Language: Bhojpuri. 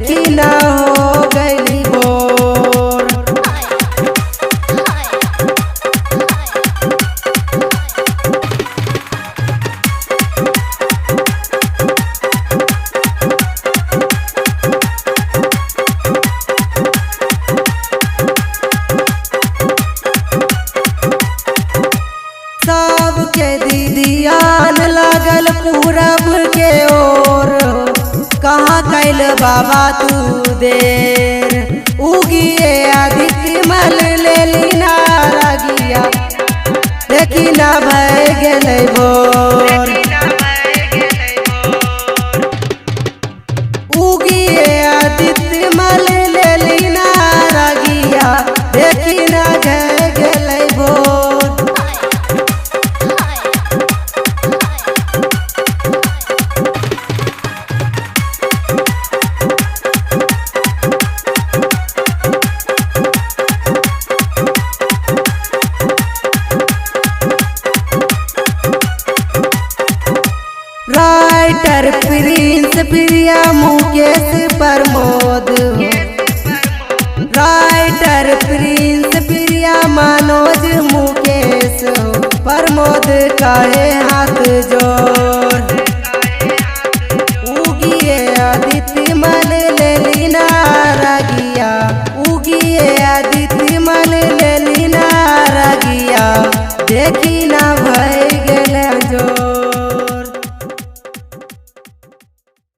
देखी ना हो गई बोर। सबके दीदियान लागल पूरब के ओर, कहाँ कैल बाबा तू देर। उगिए आदित्य मल लेली नारगिया, देखी ना भय गेलै भोर। उगिए आदित्य मल लेली नारगिया, देखी ना भय गेलै भोर। Writer Prince Priya Mukesh Pramod, writer Prince Priya Manoj Mukesh Pramod कहे हाथ जोड़।